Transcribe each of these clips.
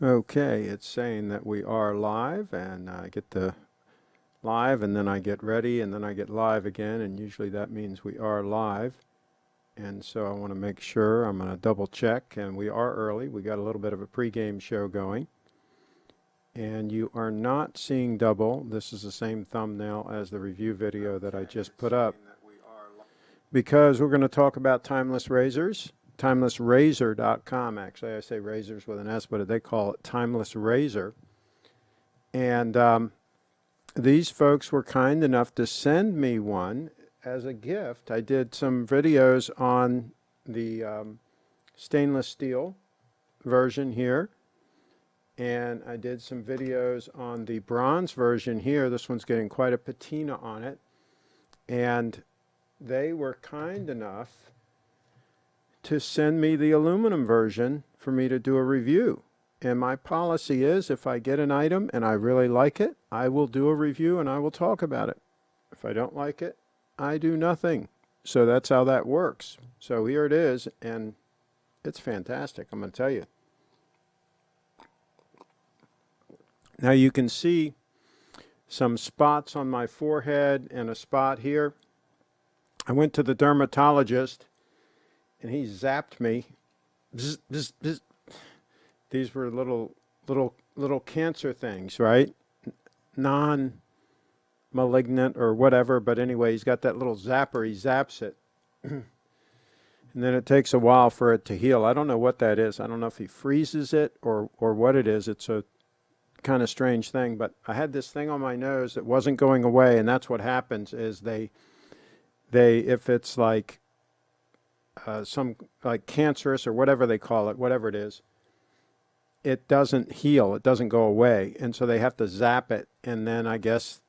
Okay, it's saying that we are live, and I get the live, and then I get ready, and then I get live again, and usually that means we are live. And so I want to make sure, I'm going to double check, and we are early. We got a little bit of a pregame show going. And you are not seeing double. This is the same thumbnail as the review video that I just put up, because we're going to talk about timeless razors. Timelessrazor.com. Actually, I say razors with an S, but they call it Timeless Razor. And these folks were kind enough to send me one as a gift. I did some videos on the stainless steel version here, and I did some videos on the bronze version here. This one's getting quite a patina on it, and they were kind enough to send me the aluminum version for me to do a review. And my policy is, if I get an item and I really like it, I will do a review and I will talk about it. If I don't like it, I do nothing. So that's how that works. So here it is, and it's fantastic, I'm going to tell you. Now you can see some spots on my forehead and a spot here. I went to the dermatologist and he zapped me. Bzz, bzz, bzz. These were little cancer things, right? Non-malignant or whatever, but anyway, he's got that little zapper. He zaps it. And then it takes a while for it to heal. I don't know what that is. I don't know if he freezes it or what it is. It's a kind of strange thing, but I had this thing on my nose that wasn't going away, and that's what happens is they if it's like some like cancerous or whatever they call it, whatever it is, it doesn't heal, it doesn't go away, and so they have to zap it, and then I guess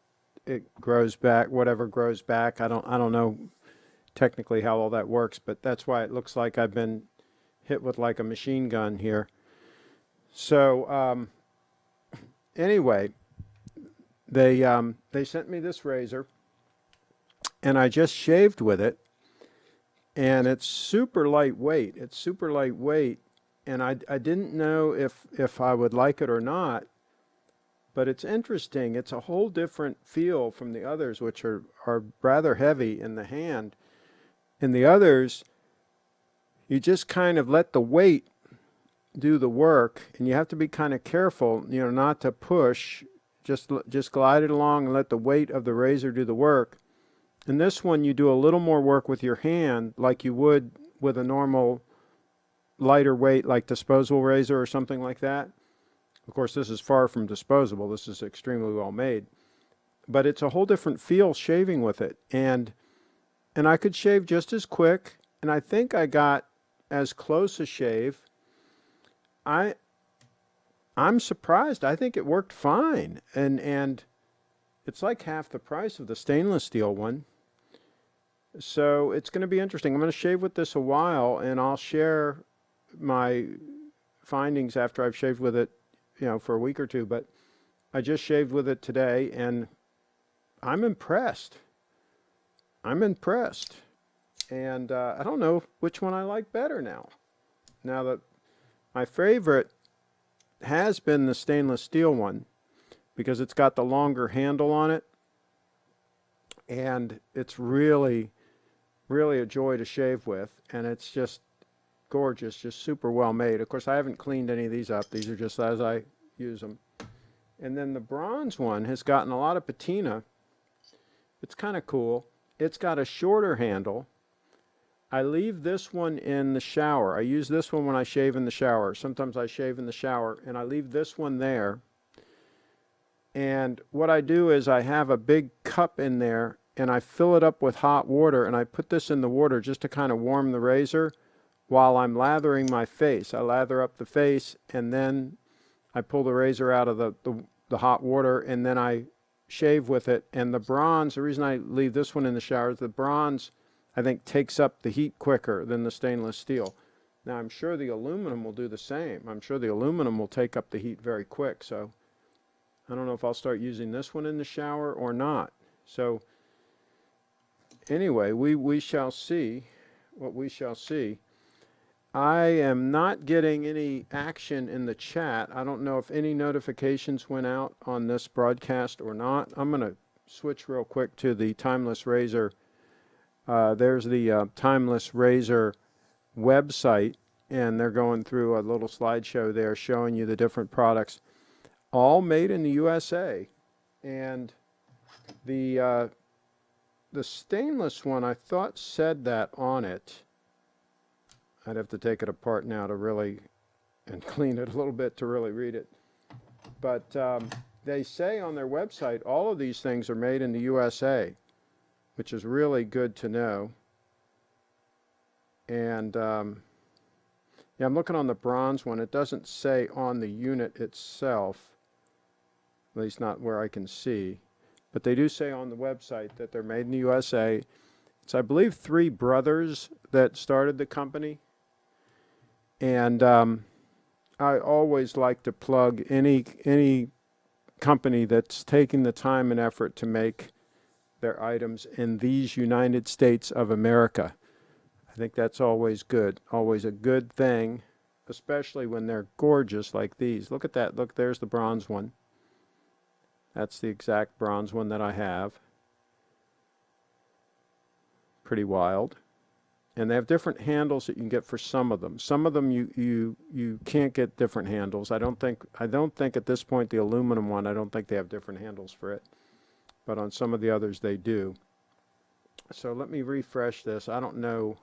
it grows back, whatever grows back. I don't know technically how all that works, but that's why it looks like I've been hit with like a machine gun here. So anyway, they sent me this razor, and I just shaved with it, and it's super lightweight. It's super lightweight, and I didn't know if I would like it or not, but it's interesting. It's a whole different feel from the others, which are rather heavy in the hand. In the others, you just kind of let the weight do the work, and you have to be kind of careful, not to push. Just glide it along and let the weight of the razor do the work. In this one, you do a little more work with your hand, like you would with a normal lighter weight, like disposable razor or something like that. Of course, this is far from disposable. This is extremely well made, but it's a whole different feel shaving with it, and I could shave just as quick, and I think I got as close a shave. I'm surprised. I think it worked fine, and it's like half the price of the stainless steel one. So it's going to be interesting. I'm going to shave with this a while, and I'll share my findings after I've shaved with it, for a week or two. But I just shaved with it today, and I'm impressed. I'm impressed. And I don't know which one I like better now. Now that my favorite has been the stainless steel one, because it's got the longer handle on it, and it's really a joy to shave with, and it's just gorgeous, just super well made. Of course, I haven't cleaned any of these up. These are just as I use them. And then the bronze one has gotten a lot of patina. It's kind of cool. It's got a shorter handle. I leave this one in the shower. I use this one when I shave in the shower. Sometimes I shave in the shower, and I leave this one there. And what I do is I have a big cup in there, and I fill it up with hot water, and I put this in the water just to kind of warm the razor while I'm lathering my face. I lather up the face, and then I pull the razor out of the hot water, and then I shave with it. And the bronze, the reason I leave this one in the shower is the bronze, I think, takes up the heat quicker than the stainless steel. Now, I'm sure the aluminum will do the same. I'm sure the aluminum will take up the heat very quick. So I don't know if I'll start using this one in the shower or not. So anyway, we shall see what we shall see. I am not getting any action in the chat. I don't know if any notifications went out on this broadcast or not. I'm going to switch real quick to the Timeless Razor. There's the Timeless Razor website, and they're going through a little slideshow there showing you the different products, all made in the USA. And the stainless one, I thought, said that on it. I'd have to take it apart now to really, and clean it a little bit to really read it. But they say on their website all of these things are made in the USA, which is really good to know. And yeah, I'm looking on the bronze one. It doesn't say on the unit itself, at least not where I can see. But they do say on the website that they're made in the USA. It's, I believe, 3 brothers that started the company. And I always like to plug any company that's taking the time and effort to make their items in these United States of America. I think that's always good, always a good thing, especially when they're gorgeous like these. Look at that. Look, there's the bronze one. That's the exact bronze one that I have. Pretty wild. And they have different handles that you can get for some of them. Some of them you can't get different handles. I don't think at this point the aluminum one, I don't think they have different handles for it. But on some of the others they do. So let me refresh this. I don't know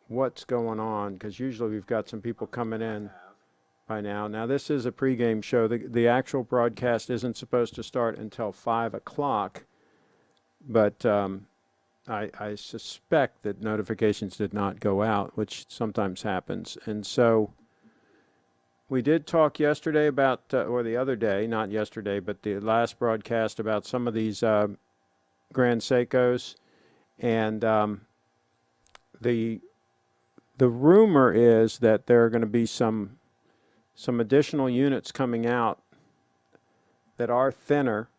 what's going on, because usually we've got some people coming in by now. Now this is a pregame show. The actual broadcast isn't supposed to start until 5 o'clock, but I suspect that notifications did not go out, which sometimes happens. And so we did talk yesterday about, or the other day, not yesterday, but the last broadcast, about some of these Grand Seikos. And the rumor is that there are going to be some additional units coming out that are thinner.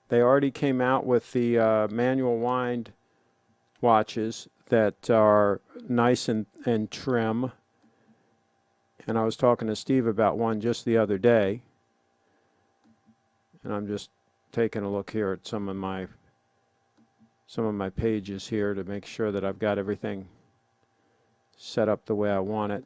They already came out with the manual wind watches that are nice and trim. And I was talking to Steve about one just the other day. And I'm just taking a look here at some of my pages here to make sure that I've got everything set up the way I want it.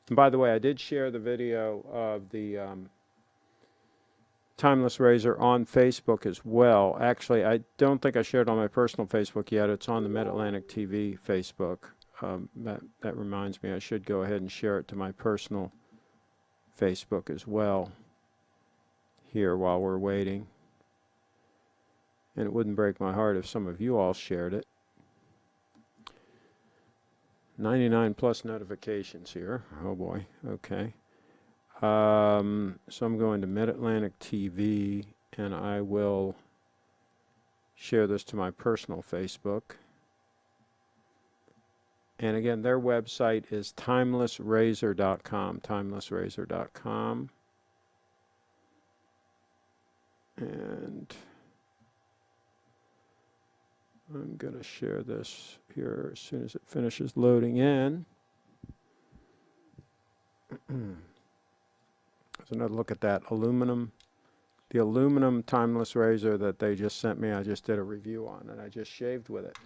And by the way, I did share the video of the Timeless Razor on Facebook as well. Actually, I don't think I shared it on my personal Facebook yet. It's on the Mid-Atlantic TV Facebook. That reminds me, I should go ahead and share it to my personal Facebook as well here while we're waiting. And it wouldn't break my heart if some of you all shared it. 99 plus notifications here. Oh boy. Okay. So I'm going to Mid-Atlantic TV, and I will share this to my personal Facebook. And again, their website is timelessrazor.com. Timelessrazor.com. And I'm going to share this here as soon as it finishes loading in. There's another look at that aluminum, the aluminum timeless razor that they just sent me. I just did a review on, and I just shaved with it.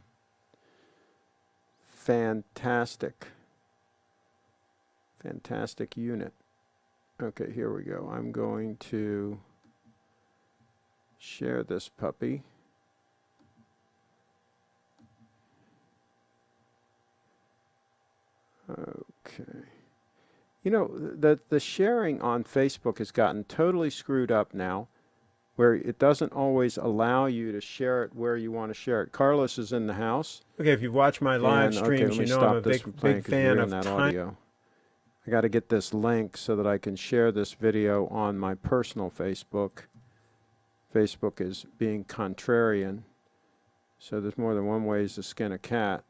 Fantastic. Fantastic unit. Okay, here we go. I'm going to share this puppy. Okay. You know, the sharing on Facebook has gotten totally screwed up now, where it doesn't always allow you to share it where you want to share it. Carlos is in the house. Okay, if you've watched my live streams, you know I'm a big fan of that audio. I got to get this link so that I can share this video on my personal Facebook. Facebook is being contrarian, so there's more than one way to skin a cat.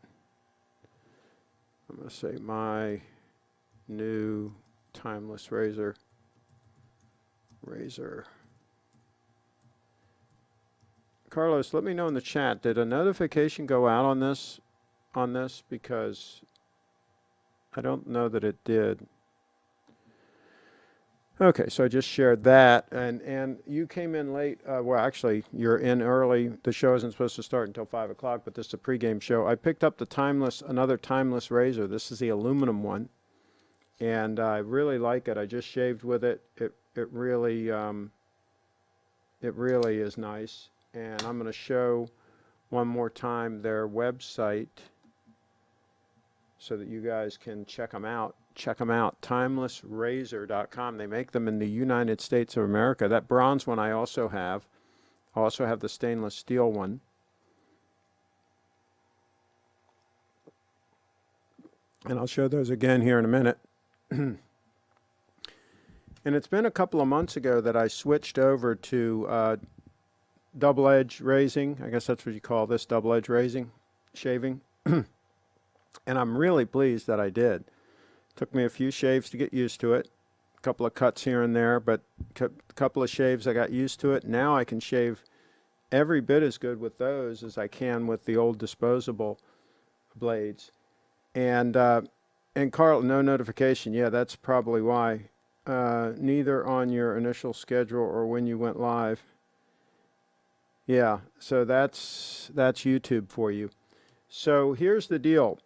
I'm going to say my new timeless razor. Carlos, let me know in the chat. Did a notification go out on this? Because I don't know that it did. Okay, so I just shared that, and you came in late. Well, actually, you're in early. The show isn't supposed to start until 5 o'clock, but this is a pregame show. I picked up another timeless razor. This is the aluminum one, and I really like it. I just shaved with it. It really is nice. And I'm going to show one more time their website so that you guys can check them out. timelessrazor.com. They make them in the United States of America. That bronze one I also have. I also have the stainless steel one. And I'll show those again here in a minute. And it's been a couple of months ago that I switched over to double edge raising. I guess that's what you call this, double edge raising, shaving. And I'm really pleased that I did. Took me a few shaves to get used to it. A couple of cuts here and there, but a couple of shaves I got used to it. Now I can shave every bit as good with those as I can with the old disposable blades. And Carl, no notification. Yeah, that's probably why. Neither on your initial schedule or when you went live. Yeah, so that's YouTube for you. So here's the deal.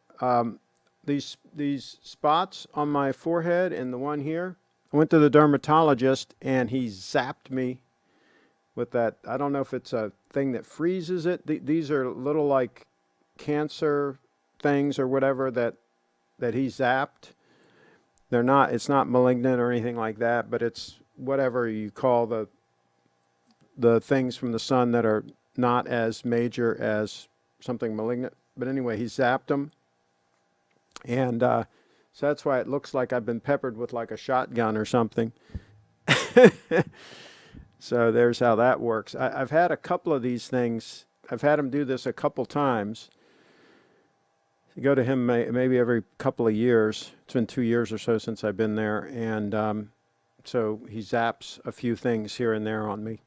These spots on my forehead and the one here, I went to the dermatologist and he zapped me with that. I don't know if it's a thing that freezes it. These are little like cancer things or whatever that he zapped. It's not malignant or anything like that, but it's whatever you call the things from the sun that are not as major as something malignant. But anyway, he zapped them. And so that's why it looks like I've been peppered with like a shotgun or something. So there's how that works. I've had a couple of these things. I've had him do this a couple times. I go to him maybe every couple of years. It's been 2 years or so since I've been there. And so he zaps a few things here and there on me.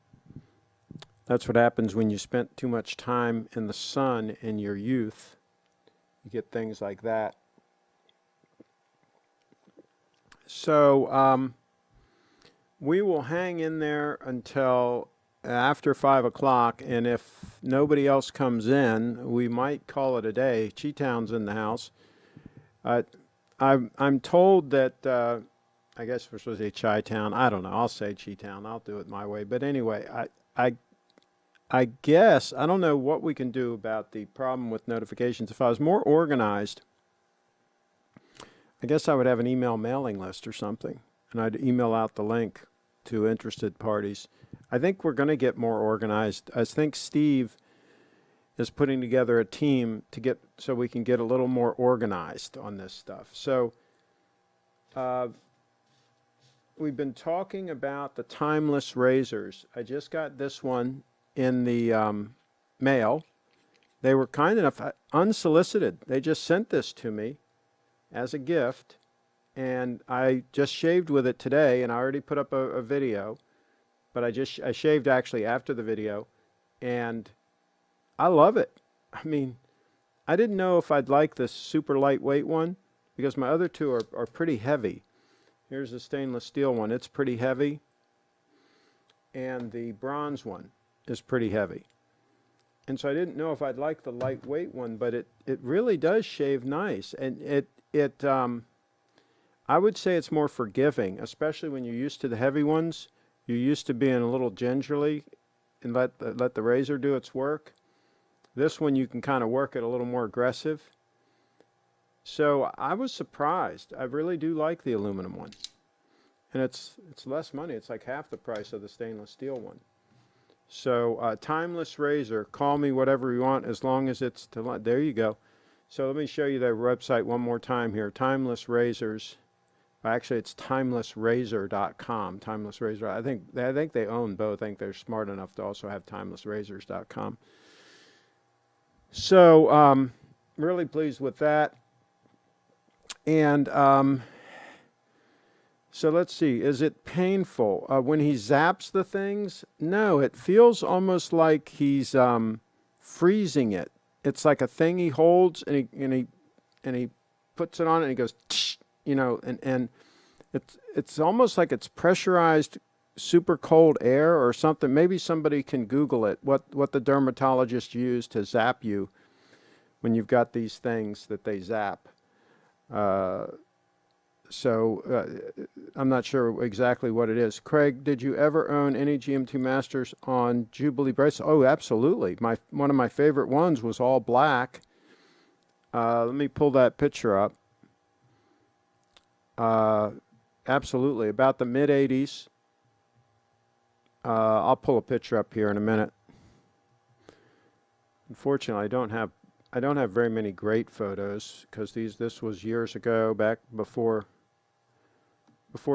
That's what happens when you spent too much time in the sun in your youth. You get things like that. So we will hang in there until after 5 o'clock, and if nobody else comes in, we might call it a day. Cheetown's in the house. I'm told that, I guess we're supposed to say Chi-Town. I don't know. I'll say Cheetown. I'll do it my way. But anyway, I guess, I don't know what we can do about the problem with notifications. If I was more organized, I guess I would have an email mailing list or something, and I'd email out the link to interested parties. I think we're going to get more organized. I think Steve is putting together a team so we can get a little more organized on this stuff. So we've been talking about the timeless razors. I just got this one in the mail. They were kind enough, unsolicited. They just sent this to me as a gift, and I just shaved with it today, and I already put up a video, but I shaved actually after the video, and I love it. I mean, I didn't know if I'd like this super lightweight one because my other two are pretty heavy. Here's the stainless steel one. It's pretty heavy, and the bronze one is pretty heavy. And so I didn't know if I'd like the lightweight one, but it really does shave nice, and I would say it's more forgiving, especially when you're used to the heavy ones. You're used to being a little gingerly and let the razor do its work. This one you can kind of work it a little more aggressive. So I was surprised. I really do like the aluminum one, and it's less money. It's like half the price of the stainless steel one. So timeless razor. Call me whatever you want as long as it's there you go. So let me show you their website one more time here. Timeless Razors. Actually, it's timelessrazor.com. Timeless Razor. I think they own both. I think they're smart enough to also have timelessrazors.com. So really pleased with that. And So let's see. Is it painful when he zaps the things? No, it feels almost like he's freezing it. It's like a thing he holds and he puts it on and he goes, tsh, you know, and it's almost like it's pressurized super cold air or something. Maybe somebody can Google it. What the dermatologist used to zap you when you've got these things that they zap. I'm not sure exactly what it is. Craig, did you ever own any GMT Masters on Jubilee bracelets? Oh, absolutely. One of my favorite ones was all black. Let me pull that picture up. Absolutely. About the mid 80s. I'll pull a picture up here in a minute. Unfortunately, I don't have very many great photos because this was years ago, back before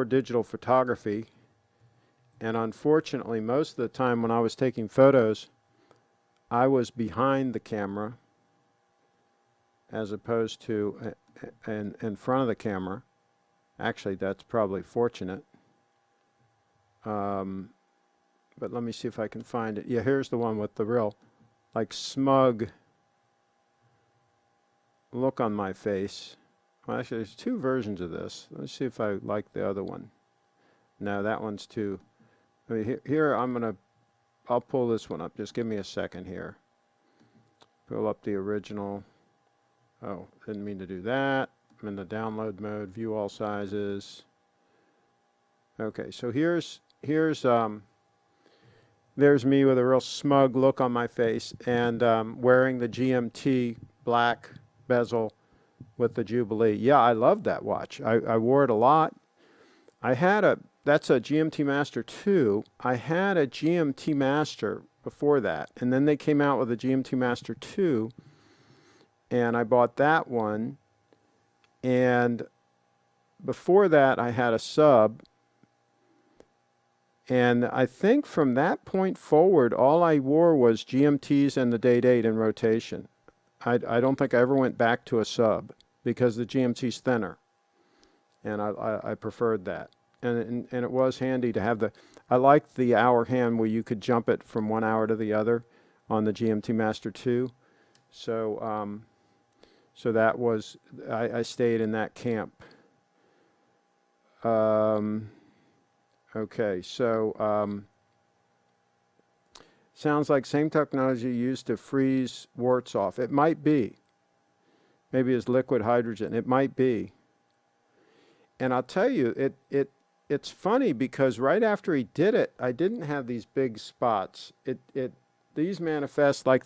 digital photography. And unfortunately, most of the time when I was taking photos, I was behind the camera as opposed to in front of the camera. Actually, that's probably fortunate. But let me see if I can find it. Yeah, here's the one with the real, like, smug look on my face. Well, actually, there's two versions of this. Let's see if I like the other one. No, that one's too. I mean, here I'll pull this one up. Just give me a second here. Pull up the original. Oh, didn't mean to do that. I'm in the download mode. View all sizes. Okay, so there's me with a real smug look on my face and wearing the GMT black bezel with the Jubilee. Yeah, I love that watch. I wore it a lot. That's a GMT Master 2. I had a GMT Master before that, and then they came out with a GMT Master 2, and I bought that one. And before that, I had a sub. And I think from that point forward, all I wore was GMTs and the Date 8 in rotation. I don't think I ever went back to a sub because the GMT's thinner. And I preferred that. And it was handy to have I liked the hour hand where you could jump it from one hour to the other on the GMT Master 2. So that was, I stayed in that camp. Okay, so sounds like same technology used to freeze warts off. It might be. Maybe it's liquid hydrogen. It might be. And I'll tell you, it's funny because right after he did it, I didn't have these big spots. These manifest like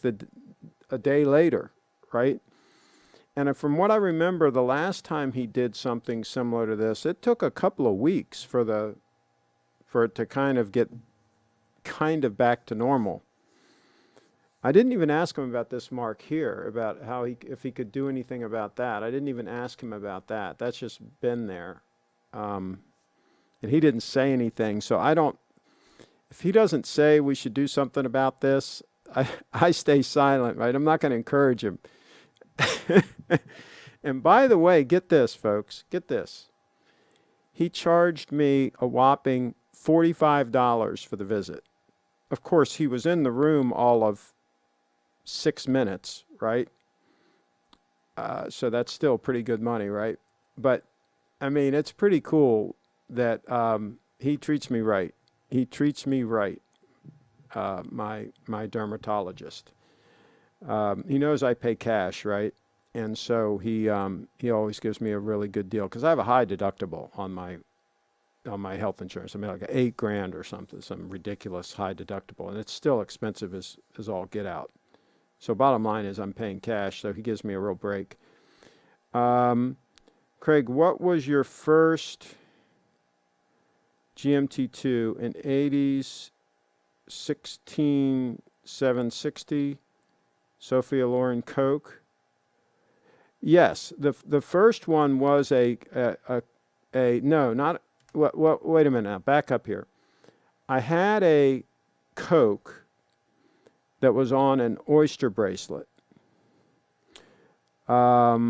a day later, right? And from what I remember, the last time he did something similar to this, it took a couple of weeks for it to kind of get back to normal. I didn't even ask him about this mark here, about if he could do anything about that. I didn't even ask him about that. That's just been there. And he didn't say anything. So if he doesn't say we should do something about this, I stay silent, right? I'm not going to encourage him. And by the way, get this, folks, get this. He charged me a whopping $45 for the visit. Of course, he was in the room all of 6 minutes, right? So that's still pretty good money, right? But, I mean, it's pretty cool that he treats me right. He treats me right, my dermatologist. He knows I pay cash, right? And so he always gives me a really good deal because I have a high deductible on my health insurance. I mean, like $8,000 or something, some ridiculous high deductible, and it's still expensive as all get out. So bottom line is I'm paying cash, so he gives me a real break. Craig, what was your first GMT2 in 80s 16760 Sophia Loren Coke? Yes, the first one was wait a minute now, back up here. I had a Coke that was on an oyster bracelet. Let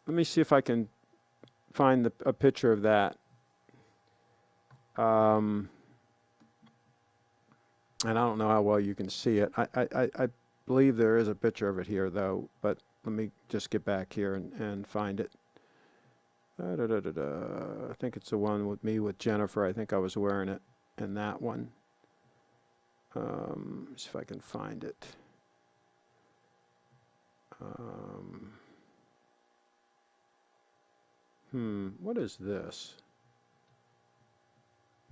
me see if I can find a picture of that. And I don't know how well you can see it. I believe there is a picture of it here, though, but let me just get back here and find it. I think it's the one with me with Jennifer. I think I was wearing it in that one. See if I can find it. What is this?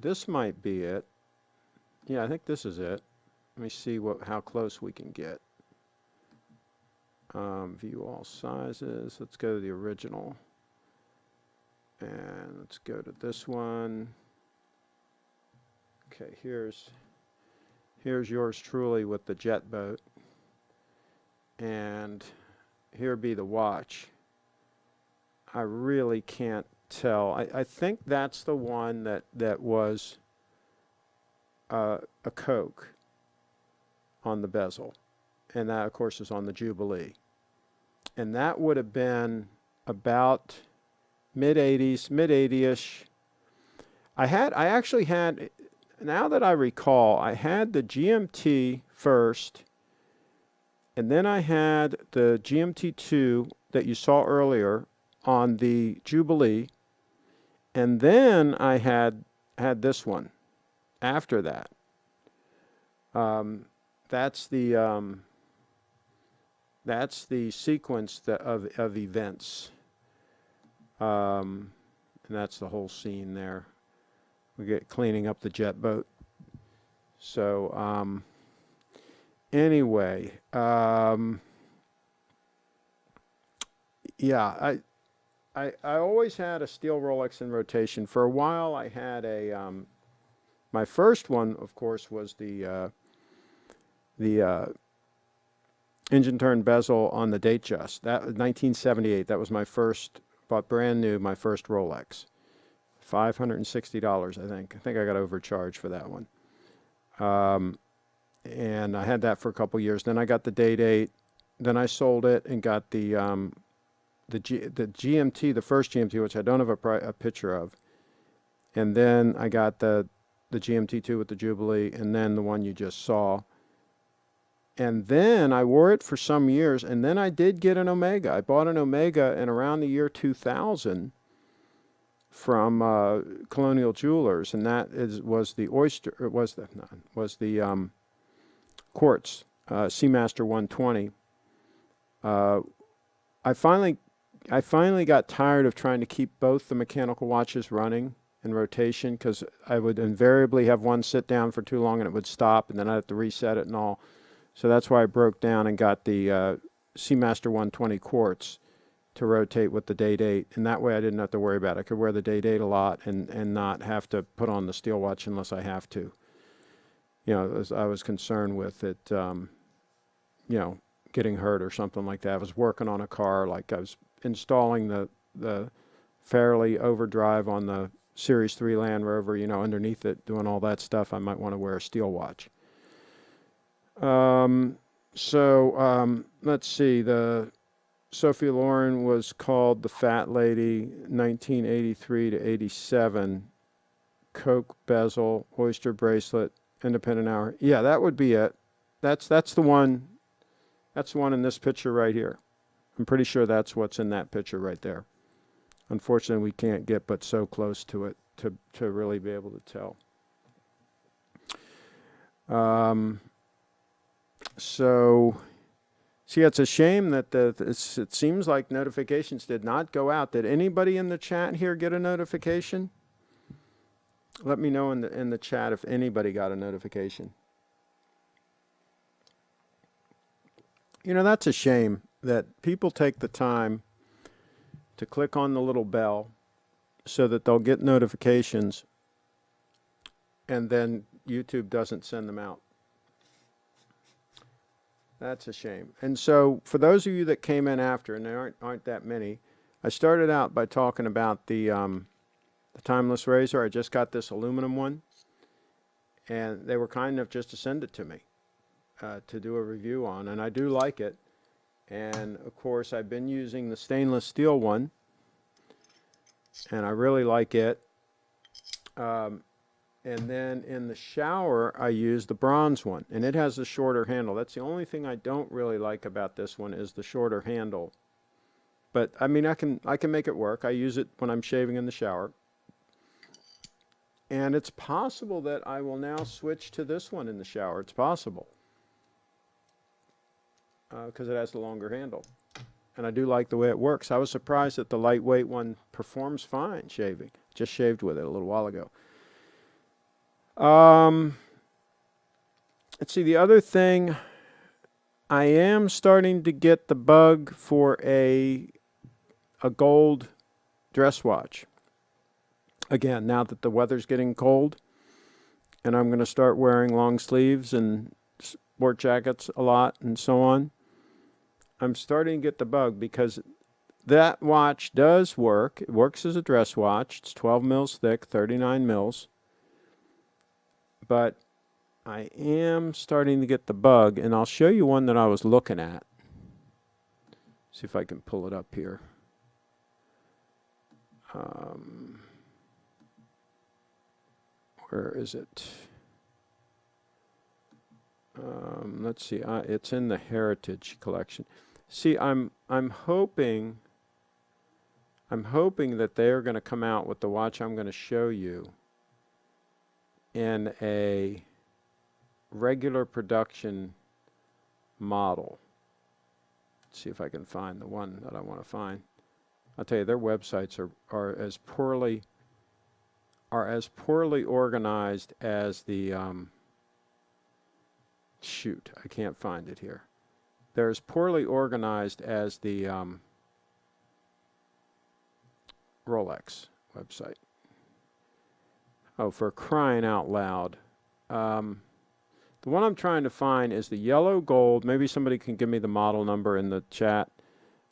This might be it. Yeah, I think this is it. Let me see how close we can get. View all sizes. Let's go to the original. And let's go to this one. Okay, here's yours truly with the jet boat. And here be the watch. I really can't tell. I think that's the one that was a Coke on the bezel. And that, of course, is on the Jubilee. And that would have been about mid-80s, mid-80-ish. I actually had, now that I recall, I had the GMT first, and then I had the GMT2 that you saw earlier on the Jubilee, and then I had this one after that. That's the sequence of events. And that's the whole scene there. We get cleaning up the jet boat. So, anyway, yeah, I always had a steel Rolex in rotation. For a while, I had my first one, of course, was the engine turn bezel on the Datejust. That was 1978. That was my first, bought brand new, my first Rolex. $560, I think. I think I got overcharged for that one. And I had that for a couple years. Then I got the Day-Date. Then I sold it and got the GMT, the first GMT, which I don't have a picture of. And then I got the GMT2 with the Jubilee, and then the one you just saw. And then I wore it for some years, and then I did get an Omega. I bought an Omega in around the year 2000 from Colonial Jewelers, and that was the Quartz Seamaster 120. I finally got tired of trying to keep both the mechanical watches running in rotation, because I would invariably have one sit down for too long and it would stop, and then I'd have to reset it and all. So that's why I broke down and got the Seamaster 120 Quartz to rotate with the Day-Date, and that way I didn't have to worry about it. I could wear the Day-Date a lot and not have to put on the steel watch unless I have to. You know, I was concerned with it, getting hurt or something like that. I was working on a car, like I was installing the Fairley overdrive on the Series 3 Land Rover, underneath it, doing all that stuff. I might want to wear a steel watch. Let's see. The Sophia Loren was called the Fat Lady, 1983 to 87. Coke bezel, oyster bracelet, independent hour. Yeah, that would be it. That's the one. That's the one in this picture right here. I'm pretty sure that's what's in that picture right there. Unfortunately, we can't get but so close to it to really be able to tell. See, it's a shame that it seems like notifications did not go out. Did anybody in the chat here get a notification? Let me know in the chat if anybody got a notification. That's a shame that people take the time to click on the little bell so that they'll get notifications, and then YouTube doesn't send them out. That's a shame. And so for those of you that came in after, and there aren't that many, I started out by talking about the Timeless Razor. I just got this aluminum one, and they were kind enough just to send it to me to do a review on, and I do like it. And of course, I've been using the stainless steel one, and I really like it. And then in the shower, I use the bronze one, and it has a shorter handle. That's the only thing I don't really like about this one is the shorter handle. But I mean, I can make it work. I use it when I'm shaving in the shower. And it's possible that I will now switch to this one in the shower. It's possible. Because it has the longer handle. And I do like the way it works. I was surprised that the lightweight one performs fine shaving. Just shaved with it a little while ago. Let's see, the other thing, I am starting to get the bug for a gold dress watch. Again, now that the weather's getting cold, and I'm going to start wearing long sleeves and sport jackets a lot and so on, I'm starting to get the bug because that watch does work. It works as a dress watch. It's 12 mils thick, 39 mils. But I am starting to get the bug, and I'll show you one that I was looking at. See if I can pull it up here. Where is it? Let's see. It's in the Heritage collection. See, I'm hoping that they're going to come out with the watch I'm going to show you in a regular production model. Let's see if I can find the one that I want to find. I'll tell you, their websites are as poorly organized as the shoot, I can't find it here. They're as poorly organized as the Rolex website. Oh, for crying out loud. The one I'm trying to find is the yellow gold. Maybe somebody can give me the model number in the chat.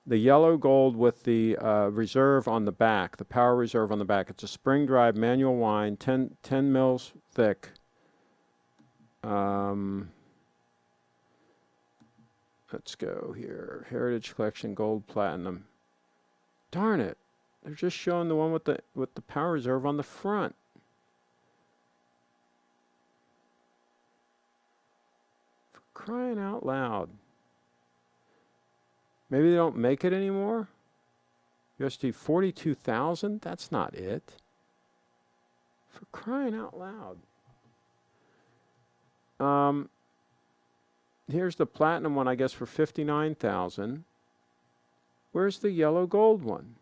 The yellow gold with the reserve on the back, the power reserve on the back. It's a spring drive manual wind, 10 mils thick. Let's go here. Heritage Collection Gold Platinum. Darn it. They're just showing the one with the power reserve on the front. For crying out loud. Maybe they don't make it anymore? USD 42,000? That's not it. For crying out loud. Here's the platinum one, I guess, for 59,000. Where's the yellow gold one?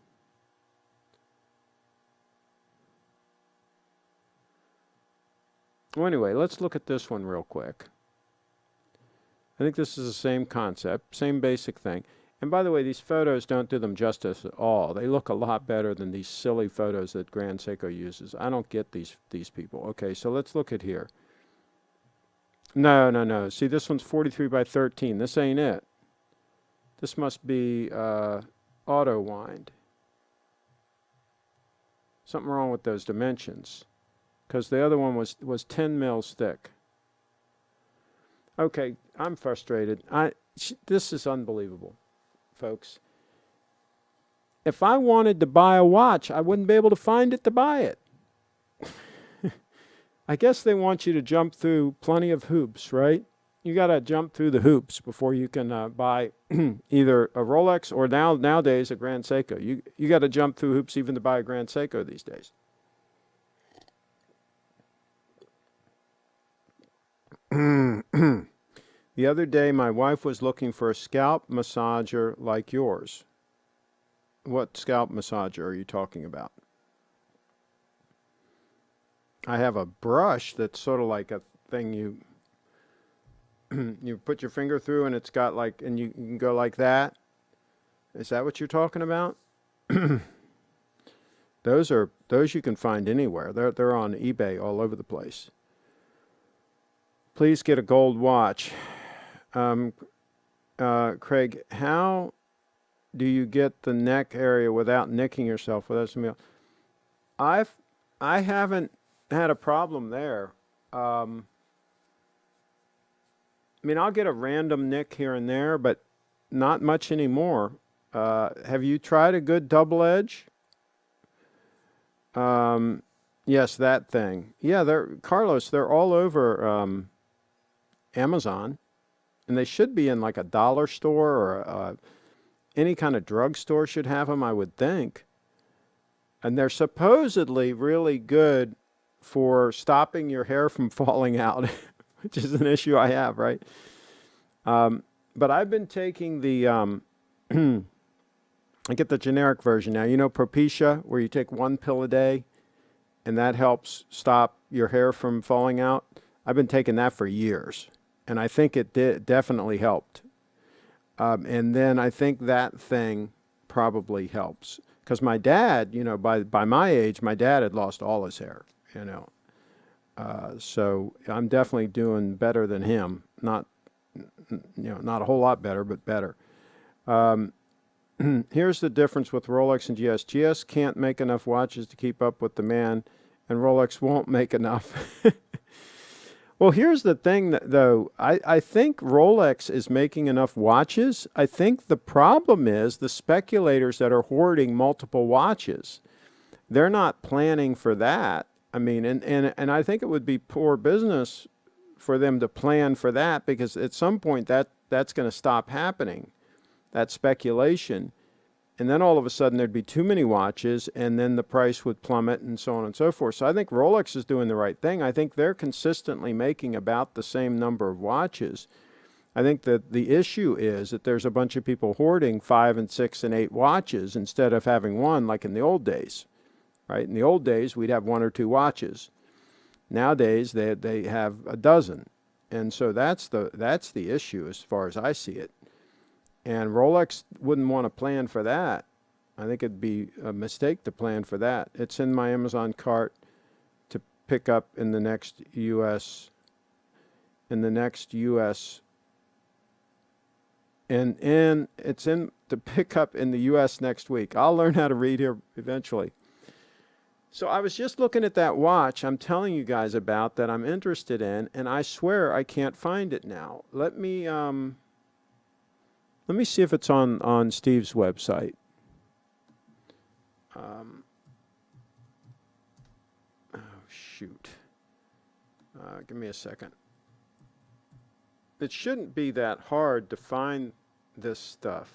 Well, anyway, let's look at this one real quick. I think this is the same concept, same basic thing. And by the way, these photos don't do them justice at all. They look a lot better than these silly photos that Grand Seiko uses. I don't get these people. Okay, so let's look at here. No. See, this one's 43 by 13. This ain't it. This must be auto wind. Something wrong with those dimensions. Because the other one was 10 mils thick. Okay, I'm frustrated. This is unbelievable, folks. If I wanted to buy a watch, I wouldn't be able to find it to buy it. I guess they want you to jump through plenty of hoops, right? You got to jump through the hoops before you can buy either a Rolex or nowadays a Grand Seiko. You got to jump through hoops even to buy a Grand Seiko these days. The other day, my wife was looking for a scalp massager like yours. What scalp massager are you talking about? I have a brush that's sort of like a thing you put your finger through, and it's got like, and you can go like that. Is that what you're talking about? Those you can find anywhere. They're on eBay all over the place. Please get a gold watch. Craig, how do you get the neck area without nicking yourself without some meal? I haven't had a problem there. I mean, I'll get a random nick here and there, but not much anymore. Have you tried a good double edge? Yes, that thing. Yeah, Carlos, they're all over Amazon, and they should be in like a dollar store or any kind of drugstore should have them, I would think. And they're supposedly really good for stopping your hair from falling out, which is an issue I have, right? But I've been taking the, I get the generic version now. You know, Propecia, where you take one pill a day, and that helps stop your hair from falling out. I've been taking that for years, and I think it definitely helped. And then I think that thing probably helps. Because my dad, you know, by my age, my dad had lost all his hair, you know. So I'm definitely doing better than him. Not, you know, not a whole lot better, but better. Here's the difference with Rolex and GS. GS can't make enough watches to keep up with demand, and Rolex won't make enough. Well, here's the thing, though. I think Rolex is making enough watches. I think the problem is the speculators that are hoarding multiple watches. They're not planning for that. I mean, and I think it would be poor business for them to plan for that, because at some point that's going to stop happening, that speculation. And then all of a sudden there'd be too many watches, and then the price would plummet and so on and so forth. So I think Rolex is doing the right thing. I think they're consistently making about the same number of watches. I think that the issue is that there's a bunch of people hoarding 5 and 6 and 8 watches instead of having one like in the old days, right? In the old days, we'd have 1 or 2 watches. Nowadays, they have a dozen. And so that's the issue as far as I see it. And Rolex wouldn't want to plan for that. I think it'd be a mistake to plan for that. It's in my Amazon cart to pick up in the next U.S. and it's in to pick up in the U.S. next week. I'll learn how to read here eventually. So I was just looking at that watch I'm telling you guys about that I'm interested in, and I swear I can't find it now. Let me see if it's on Steve's website. Oh, shoot. Give me a second. It shouldn't be that hard to find this stuff.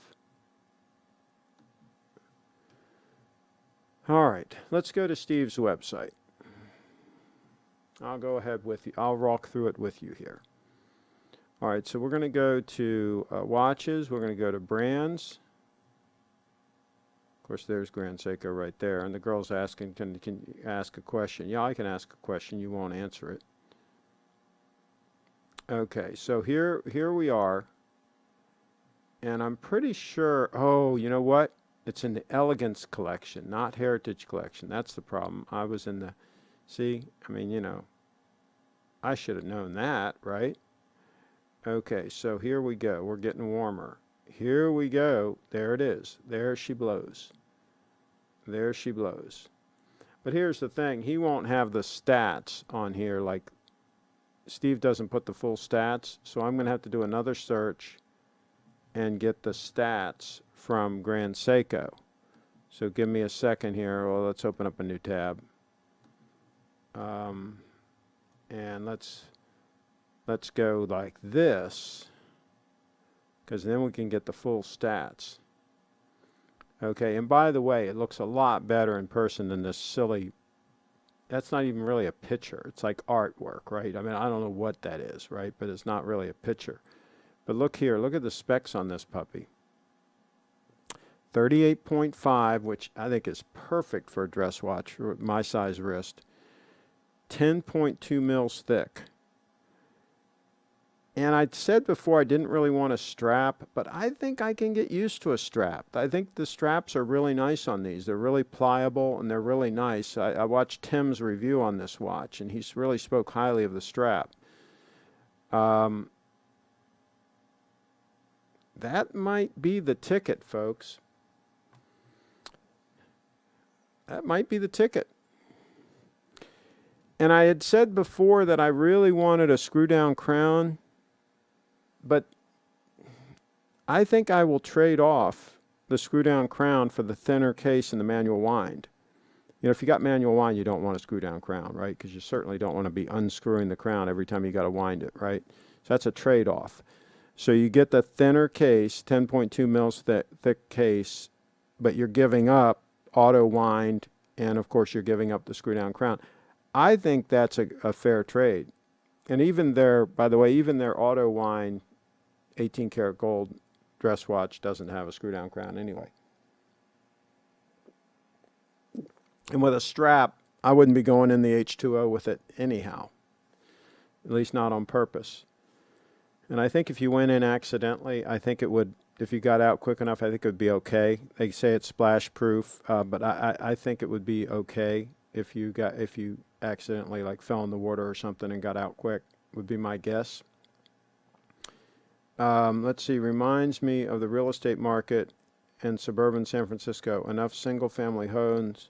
All right, let's go to Steve's website. I'll go ahead with you. I'll walk through it with you here. All right, so we're going to go to watches. We're going to go to brands. Of course, there's Grand Seiko right there. And the girl's asking, can you ask a question? Yeah, I can ask a question. You won't answer it. Okay, so here we are. And I'm pretty sure, oh, you know what? It's in the Elegance collection, not Heritage collection. That's the problem. I was in the, see, I mean, you know, I should have known that, right? Okay, so here we go. We're getting warmer. Here we go. There it is. There she blows. There she blows. But here's the thing. He won't have the stats on here. Like, Steve doesn't put the full stats. So I'm going to have to do another search and get the stats from Grand Seiko. So give me a second here. Well, let's open up a new tab. And let's go like this, because then we can get the full stats. Okay, and by the way, it looks a lot better in person than this silly, that's not even really a picture. It's like artwork, right? I mean, I don't know what that is, right? But it's not really a picture. But look here, look at the specs on this puppy. 38.5, which I think is perfect for a dress watch, for my size wrist. 10.2 mils thick. And I said before I didn't really want a strap, but I think I can get used to a strap. I think the straps are really nice on these. They're really pliable and they're really nice. I watched Tim's review on this watch, and he really spoke highly of the strap. That might be the ticket, folks. That might be the ticket. And I had said before that I really wanted a screw-down crown, but I think I will trade off the screw-down crown for the thinner case and the manual wind. You know, if you got manual wind, you don't want a screw down crown, right? Because you certainly don't want to be unscrewing the crown every time you got to wind it, right? So that's a trade-off. So you get the thinner case, 10.2 mils thick case, but you're giving up auto wind, and of course you're giving up the screw down crown. I think that's a fair trade. And even their, by the way, even their auto wind 18 karat gold dress watch doesn't have a screw down crown anyway. And with a strap, I wouldn't be going in the H2O with it anyhow, at least not on purpose. And I think if you went in accidentally, I think it would, if you got out quick enough, I think it would be okay. They say it's splash proof, but I think it would be okay if you accidentally like fell in the water or something and got out quick, would be my guess. Let's see, reminds me of the real estate market in suburban San Francisco. Enough single family homes,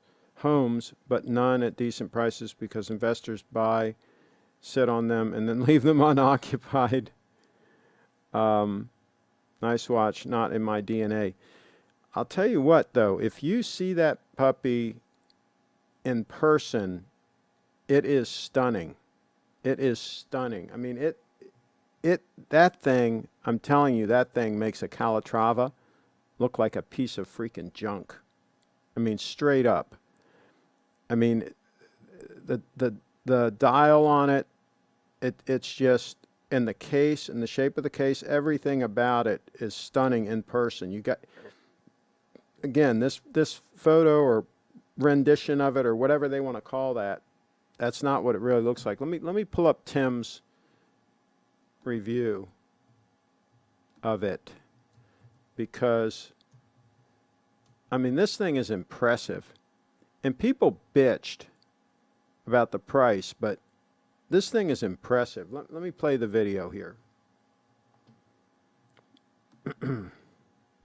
but none at decent prices because investors buy, sit on them, and then leave them unoccupied. Nice watch, not in my DNA. I'll tell you what, though, if you see that puppy in person, it is stunning. It is stunning. I mean, that thing, I'm telling you, that thing makes a Calatrava look like a piece of freaking junk. I mean, straight up. I mean, the dial on it, it's just, and the case and the shape of the case, everything about it is stunning in person. You got, again, this photo or rendition of it or whatever they want to call that, that's not what it really looks like. Let me pull up Tim's review of it, because I mean, this thing is impressive. And people bitched about the price, but this thing is impressive. Let me play the video here.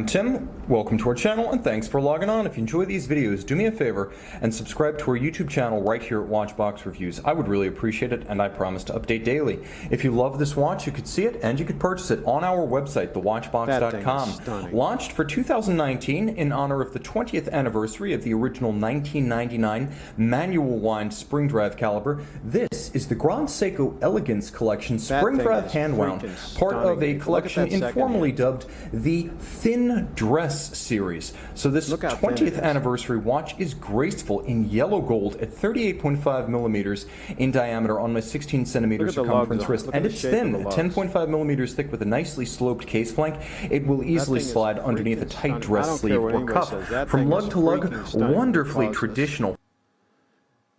Tim, welcome to our channel and thanks for logging on. If you enjoy these videos, do me a favor and subscribe to our YouTube channel right here at Watchbox Reviews. I would really appreciate it, and I promise to update daily. If you love this watch, you could see it and you could purchase it on our website, thewatchbox.com. Launched for 2019 in honor of the 20th anniversary of the original 1999 manual wind spring drive caliber. This is the Grand Seiko Elegance Collection spring drive hand wound, part of a collection informally dubbed the Thin Dress series. So this 20th anniversary watch is graceful in yellow gold at 38.5 millimeters in diameter on my 16 centimeter circumference wrist, and it's thin, 10.5 millimeters thick with a nicely sloped case flank. It will easily slide underneath a tight dress sleeve or cuff. From lug to lug, wonderfully traditional.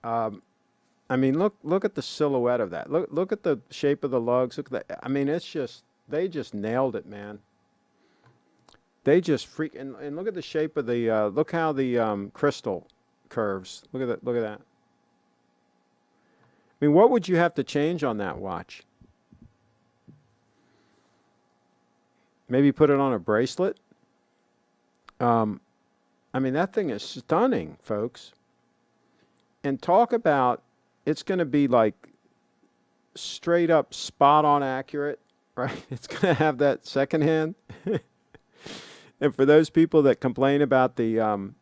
I mean, look at the silhouette of that. Look at the shape of the lugs. Look at that. I mean, it's just, they just nailed it, man. They just and look at the shape of the, look how the crystal curves. Look at that, look at that. I mean, what would you have to change on that watch? Maybe put it on a bracelet? I mean, that thing is stunning, folks. And talk about, it's going to be like straight up spot on accurate, right? It's going to have that second hand. And for those people that complain about the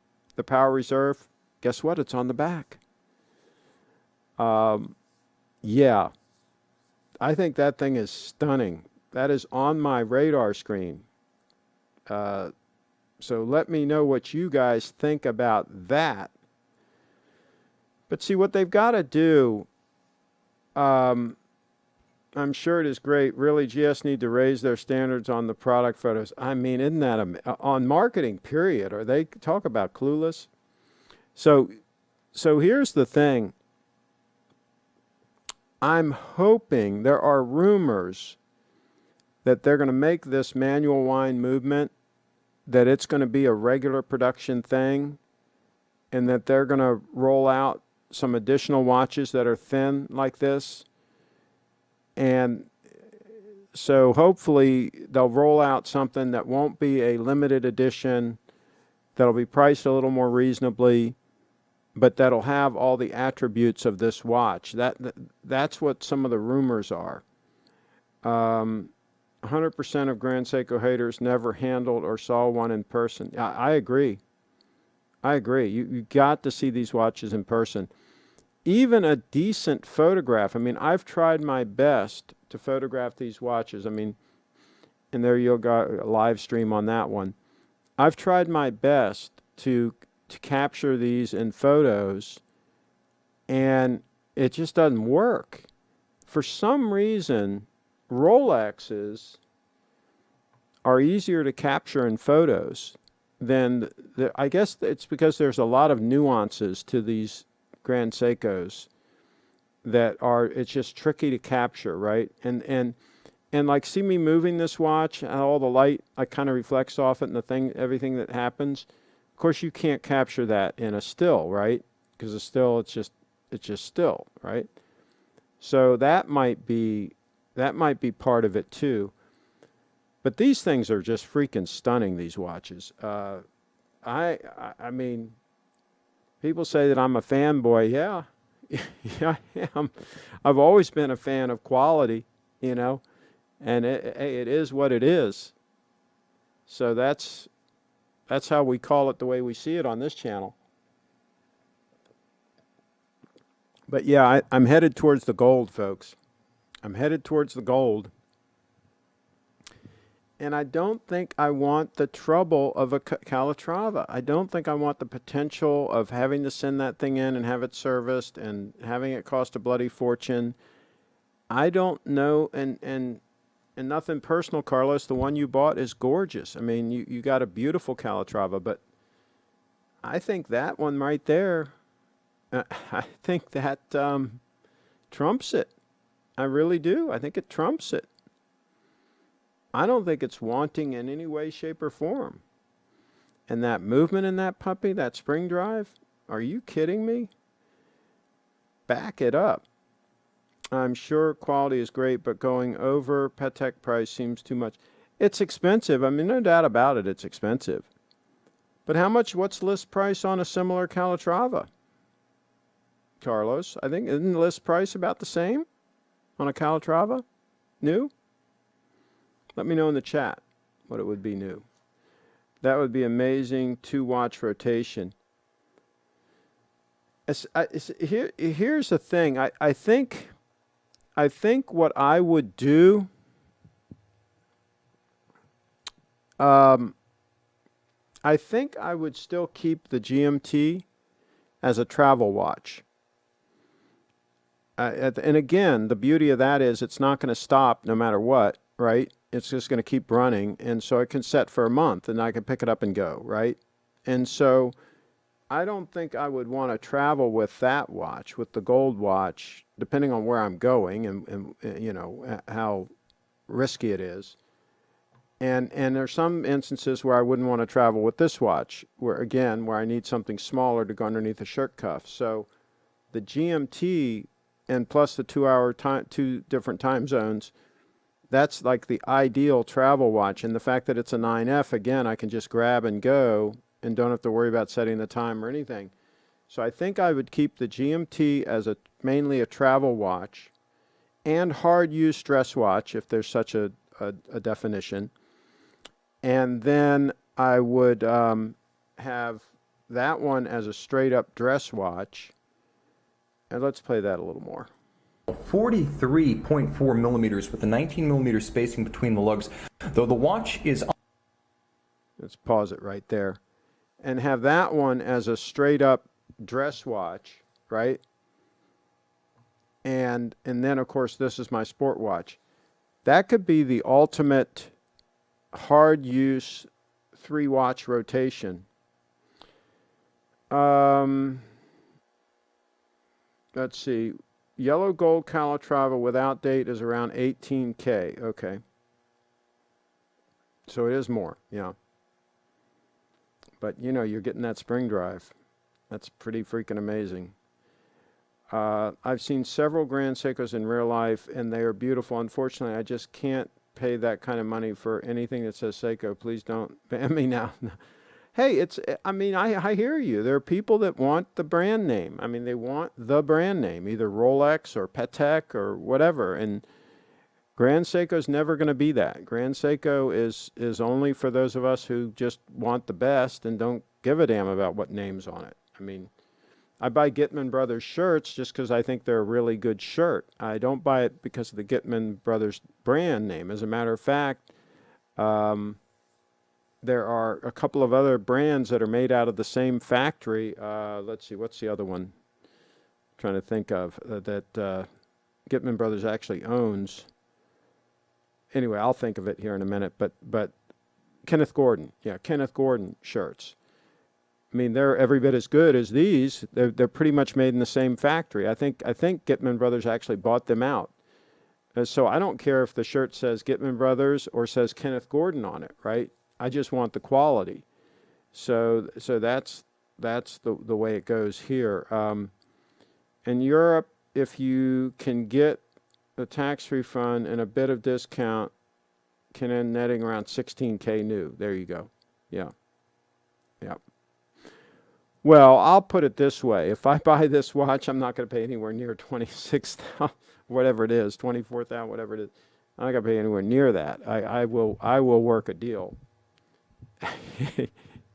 power reserve, guess what? It's on the back. Yeah, I think that thing is stunning. That is on my radar screen. So let me know what you guys think about that. But see, what they've got to do, I'm sure it is great. Really, GS need to raise their standards on the product photos. I mean, isn't that on marketing, period? Or they talk about clueless. So here's the thing. I'm hoping, there are rumors that they're going to make this manual wind movement, that it's going to be a regular production thing, and that they're going to roll out some additional watches that are thin like this. And so hopefully they'll roll out something that won't be a limited edition, that'll be priced a little more reasonably, but that'll have all the attributes of this watch. That's what some of the rumors are. 100% of Grand Seiko haters never handled or saw one in person. I agree. I agree. You got to see these watches in person. Even a decent photograph. I mean, I've tried my best to photograph these watches. I mean, and there you'll go, a live stream on that one. I've tried my best to capture these in photos, and it just doesn't work. For some reason, Rolexes are easier to capture in photos than I guess it's because there's a lot of nuances to these Grand Seikos that are, it's just tricky to capture, right? And like, see me moving this watch, and all the light like kind of reflects off it, and everything that happens. Of course, you can't capture that in a still, right? Because a still, it's just still, right? So that might be part of it too. But these things are just freaking stunning, these watches. I mean, people say that I'm a fanboy. Yeah, yeah, I am. I've always been a fan of quality, you know, and it is what it is. So that's how we call it the way we see it on this channel. But yeah, I'm headed towards the gold, folks. I'm headed towards the gold. And I don't think I want the trouble of a Calatrava. I don't think I want the potential of having to send that thing in and have it serviced and having it cost a bloody fortune. I don't know, and nothing personal, Carlos. The one you bought is gorgeous. I mean, you got a beautiful Calatrava, but I think that one right there, I think that trumps it. I really do. I think it trumps it. I don't think it's wanting in any way, shape, or form. And that movement in that puppy, that spring drive, are you kidding me? Back it up. I'm sure quality is great, but going over Patek price seems too much. It's expensive. I mean, no doubt about it, it's expensive. But what's list price on a similar Calatrava? Carlos, I think, isn't the list price about the same on a Calatrava? New? Let me know in the chat what it would be new. That would be amazing. 2-watch rotation. Here's the thing. I think what I would do, I think I would still keep the GMT as a travel watch. And again, the beauty of that is it's not going to stop no matter what, right? It's just going to keep running, and so it can set for a month, and I can pick it up and go, right? And so I don't think I would want to travel with that watch, with the gold watch, depending on where I'm going and you know, how risky it is. And there's some instances where I wouldn't want to travel with this watch, where I need something smaller to go underneath the shirt cuff. So the GMT and plus the 2 different time zones, that's like the ideal travel watch. And the fact that it's a 9F, again, I can just grab and go and don't have to worry about setting the time or anything. So I think I would keep the GMT as mainly a travel watch and hard use stress watch, if there's such a definition. And then I would have that one as a straight up dress watch. And let's play that a little more. 43.4 millimeters with a 19 millimeter spacing between the lugs. Though the watch is... Let's pause it right there. And have that one as a straight up dress watch, right? And then, of course, this is my sport watch. That could be the ultimate hard use 3-watch rotation. Let's see. Yellow gold Calatrava without date is around 18K. Okay. So it is more, yeah. But, you know, you're getting that spring drive. That's pretty freaking amazing. I've seen several Grand Seikos in real life, and they are beautiful. Unfortunately, I just can't pay that kind of money for anything that says Seiko. Please don't ban me now. Hey, I hear you. There are people that want the brand name. I mean, they want the brand name, either Rolex or Patek or whatever. And Grand Seiko's never going to be that. Grand Seiko is only for those of us who just want the best and don't give a damn about what name's on it. I mean, I buy Gitman Brothers shirts just because I think they're a really good shirt. I don't buy it because of the Gitman Brothers brand name. As a matter of fact, there are a couple of other brands that are made out of the same factory. Let's see, what's the other one? I'm trying to think of that Gitman Brothers actually owns. Anyway, I'll think of it here in a minute. But Kenneth Gordon, Kenneth Gordon shirts. I mean, they're every bit as good as these. They're pretty much made in the same factory. I think Gitman Brothers actually bought them out. So I don't care if the shirt says Gitman Brothers or says Kenneth Gordon on it, right? I just want the quality. So that's the way it goes here. In Europe, if you can get a tax refund and a bit of discount, can end netting around $16K new. There you go. Yeah. Well, I'll put it this way. If I buy this watch, I'm not going to pay anywhere near 26,000, whatever it is, 24,000, whatever it is. I'm not going to pay anywhere near that. I will work a deal.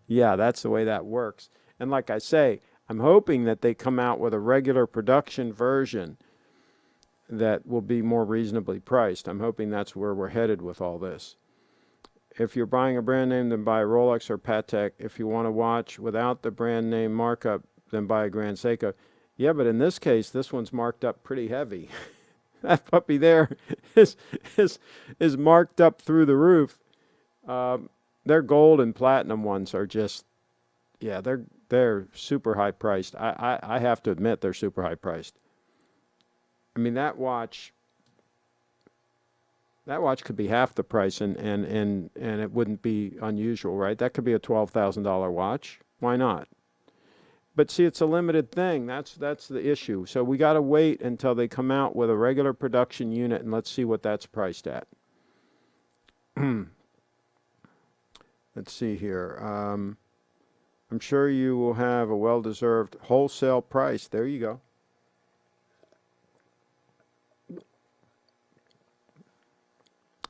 Yeah, that's the way that works. And like I say, I'm hoping that they come out with a regular production version that will be more reasonably priced. I'm hoping that's where we're headed with all this. If you're buying a brand name, then buy a Rolex or Patek. If you want a watch without the brand name markup, then buy a Grand Seiko. Yeah, but in this case, this one's marked up pretty heavy. That puppy there is marked up through the roof. Their gold and platinum ones are just, they're super high priced. I have to admit they're super high priced. I mean, that watch could be half the price and it wouldn't be unusual, right? That could be a $12,000 watch. Why not? But see, it's a limited thing. That's the issue. So we got to wait until they come out with a regular production unit, and let's see what that's priced at. Let's see here. I'm sure you will have a well-deserved wholesale price. There you go.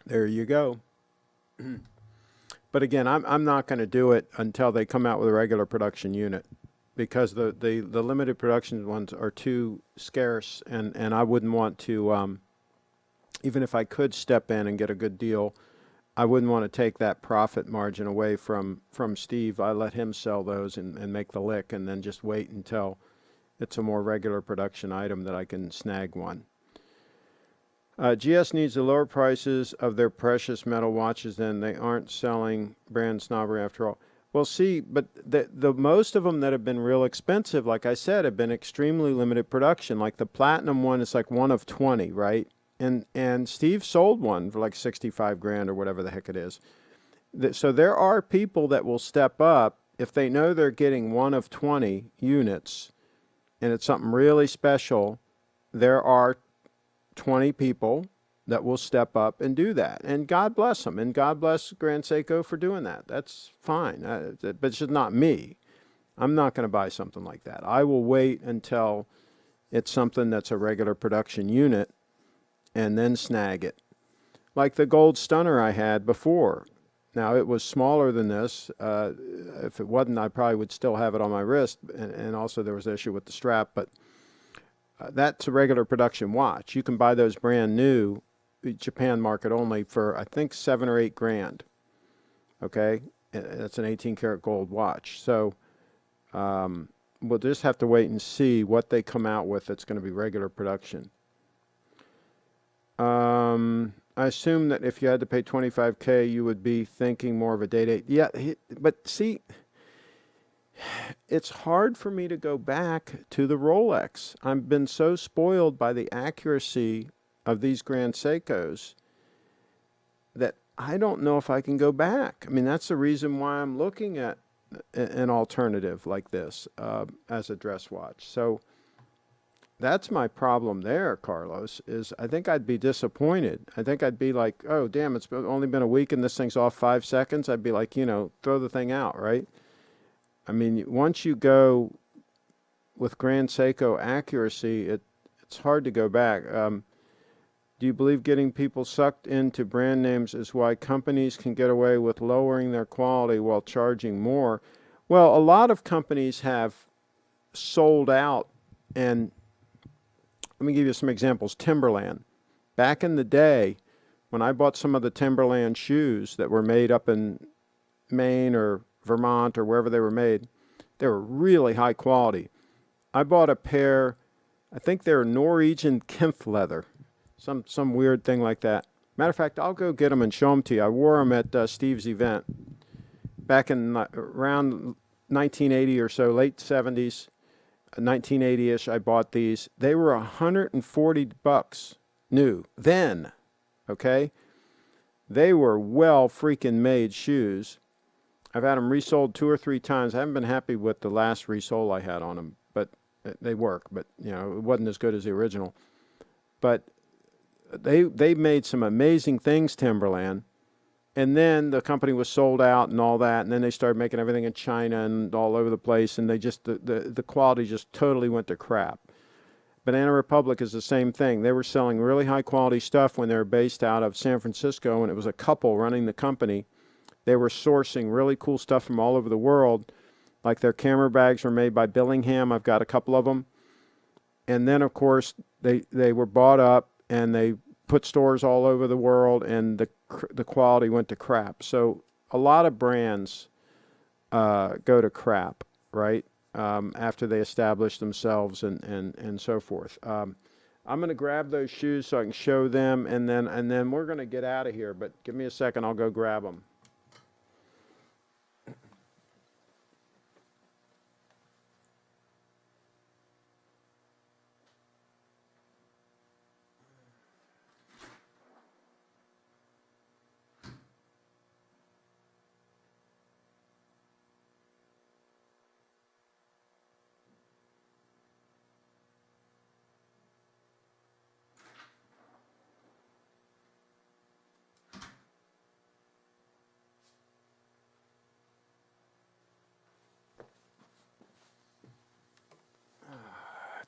There you go. But again, I'm not going to do it until they come out with a regular production unit, because the limited production ones are too scarce, and I wouldn't want to, even if I could step in and get a good deal, I wouldn't want to take that profit margin away from Steve. I let him sell those and make the lick, and then just wait until it's a more regular production item that I can snag one. GS needs the lower prices of their precious metal watches, then they aren't selling brand snobbery after all. Well, see, but the most of them that have been real expensive, like I said, have been extremely limited production. Like the platinum one is like one of 20, right? And Steve sold one for like 65 grand or whatever the heck it is. So there are people that will step up if they know they're getting one of 20 units and it's something really special. There are 20 people that will step up and do that, and God bless them, and God bless Grand Seiko for doing that. That's fine, but it's just not me. I'm not going to buy something like that. I will wait until it's something that's a regular production unit and then snag it. Like the gold stunner I had before. Now, it was smaller than this. If it wasn't, I probably would still have it on my wrist, and also there was an issue with the strap, but that's a regular production watch. You can buy those brand new, Japan market only, for I think 7 or 8 grand. Okay, that's an 18 karat gold watch. So we'll just have to wait and see what they come out with that's going to be regular production. I assume that if you had to pay 25K, you would be thinking more of a day date. Yeah, but see, it's hard for me to go back to the Rolex. I've been so spoiled by the accuracy of these Grand Seikos that I don't know if I can go back. I mean, that's the reason why I'm looking at an alternative like this as a dress watch. So that's my problem there, Carlos, is I think I'd be disappointed. I think I'd be like, oh, damn, it's only been a week and this thing's off 5 seconds. I'd be like, throw the thing out, right? I mean, once you go with Grand Seiko accuracy, it's hard to go back. Do you believe getting people sucked into brand names is why companies can get away with lowering their quality while charging more? Well, a lot of companies have sold out, and let me give you some examples. Timberland. Back in the day, when I bought some of the Timberland shoes that were made up in Maine or Vermont or wherever they were made, they were really high quality. I bought a pair, I think they're Norwegian Kempf leather, some weird thing like that. Matter of fact, I'll go get them and show them to you. I wore them at Steve's event back in around 1980 or so, late 70s, 1980-ish. I bought these. They were $140 new then. Okay, they were well freaking made shoes. I've had them resold 2 or 3 times. I haven't been happy with the last resole I had on them, but they work. But you know, it wasn't as good as the original. But they made some amazing things, Timberland. And then the company was sold out and all that, and then they started making everything in China and all over the place, and they just the quality just totally went to crap. Banana Republic is the same thing. They were selling really high quality stuff when they were based out of San Francisco, and it was a couple running the company. They were sourcing really cool stuff from all over the world. Like their camera bags were made by Billingham. I've got a couple of them. And then, of course, they were bought up, and they put stores all over the world, and the quality went to crap. So a lot of brands go to crap, right? After they establish themselves and so forth. I'm going to grab those shoes so I can show them, and then we're going to get out of here. But give me a second, I'll go grab them.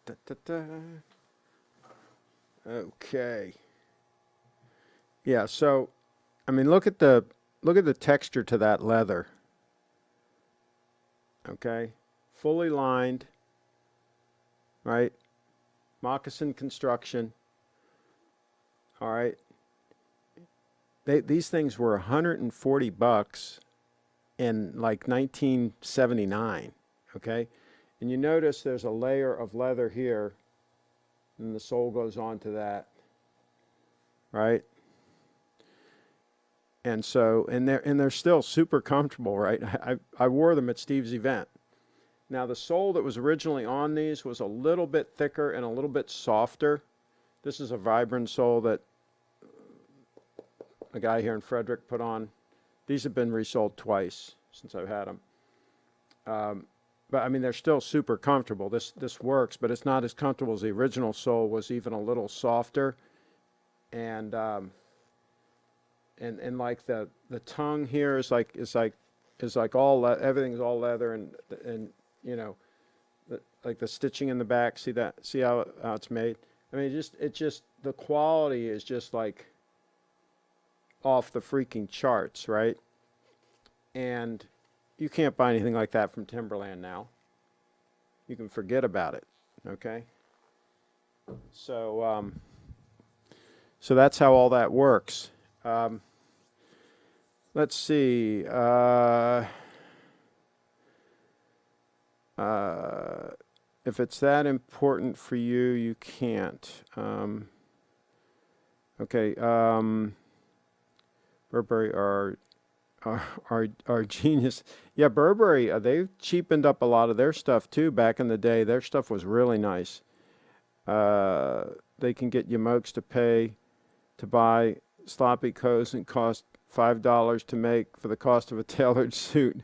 Da, da, da. Okay. Yeah, so I mean look at the texture to that leather. Okay? Fully lined, right? Moccasin construction. All right. These things were $140 in like 1979, okay? And you notice there's a layer of leather here, and the sole goes on to that, right? And so, and they're still super comfortable, right? I wore them at Steve's event. Now, the sole that was originally on these was a little bit thicker and a little bit softer. This is a Vibram sole that a guy here in Frederick put on. These have been resold twice since I've had them. But I mean, they're still super comfortable. This works, but it's not as comfortable as the original sole was, even a little softer. And like the tongue here is like all everything's all leather, and you know, like the stitching in the back. See that? See how it's made? I mean, it just the quality is just like off the freaking charts, right? And you can't buy anything like that from Timberland now. You can forget about it, okay? So, so that's how all that works. Let's see. If it's that important for you, you can't. Okay. Burberry are genius. Yeah, Burberry, they've cheapened up a lot of their stuff too. Back in the day, their stuff was really nice. They can get you mokes to pay to buy sloppy coats and cost $5 to make for the cost of a tailored suit.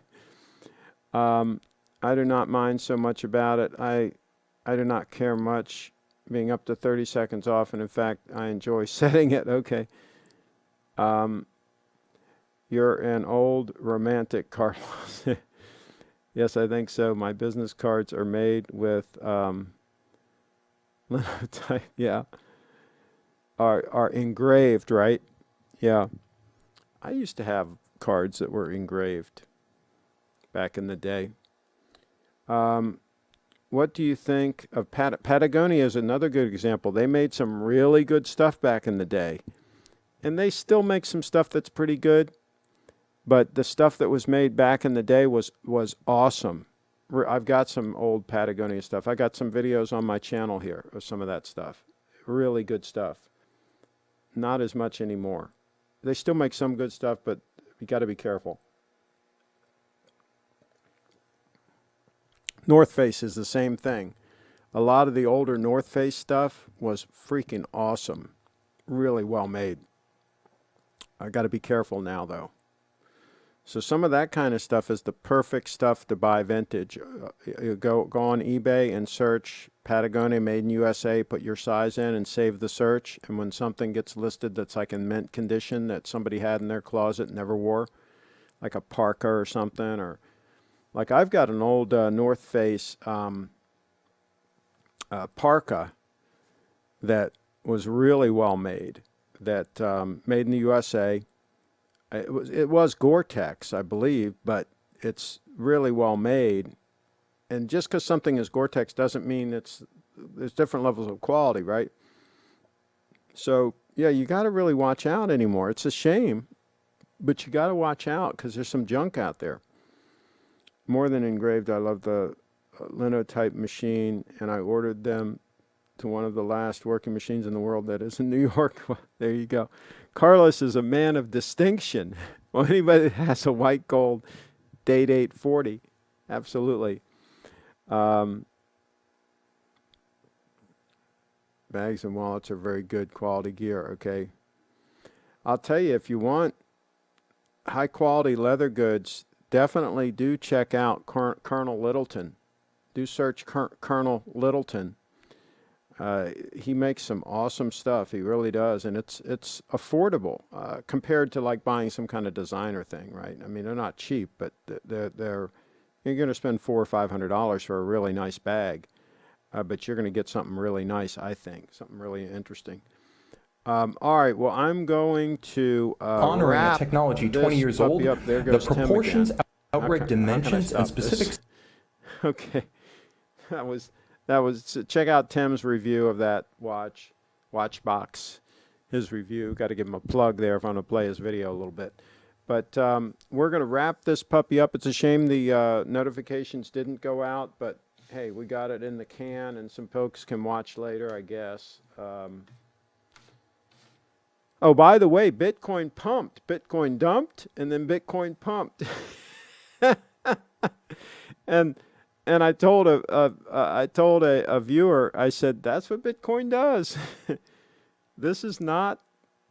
I do not mind so much about it. I do not care much being up to 30 seconds off, and in fact, I enjoy setting it. Okay. You're an old romantic, Carlos. Yes, I think so. My business cards are made with linotype. Yeah, are engraved, right? Yeah. I used to have cards that were engraved back in the day. What do you think of Patagonia is another good example. They made some really good stuff back in the day. And they still make some stuff that's pretty good. But the stuff that was made back in the day was awesome. I've got some old Patagonia stuff. I got some videos on my channel here of some of that stuff. Really good stuff. Not as much anymore. They still make some good stuff, but you got to be careful. North Face is the same thing. A lot of the older North Face stuff was freaking awesome. Really well made. I got to be careful now, though. So some of that kind of stuff is the perfect stuff to buy vintage. You go on eBay and search Patagonia made in USA, put your size in and save the search. And when something gets listed that's like in mint condition that somebody had in their closet and never wore, like a parka or something, or like I've got an old North Face parka that was really well made, that made in the USA. It was Gore-Tex, I believe, but it's really well made. And just because something is Gore-Tex doesn't mean there's different levels of quality, right? So, yeah, you got to really watch out anymore. It's a shame, but you got to watch out because there's some junk out there. More Than Engraved, I love the linotype machine, and I ordered them to one of the last working machines in the world that is in New York. Well, there you go. Carlos is a man of distinction. Well, anybody that has a white gold date 840, absolutely. Bags and wallets are very good quality gear, okay? I'll tell you, if you want high quality leather goods, definitely do check out Colonel Littleton. Do search Colonel Littleton. He makes some awesome stuff. He really does, and it's affordable compared to like buying some kind of designer thing, right? I mean, they're not cheap, but they're you're going to spend $400 or $500 for a really nice bag, but you're going to get something really nice, I think, something really interesting. All right, well, I'm going to honoring a technology 20 years old. There goes the proportions, Tim again. outright dimensions, and specifics. Okay, that was. Check out Tim's review of that Watchbox. His review. Got to give him a plug there if I'm going to play his video a little bit. But we're going to wrap this puppy up. It's a shame the notifications didn't go out, but hey, we got it in the can, and some folks can watch later, I guess. Oh, by the way, Bitcoin pumped. Bitcoin dumped, and then Bitcoin pumped. And I told a viewer, I said, that's what Bitcoin does. This is not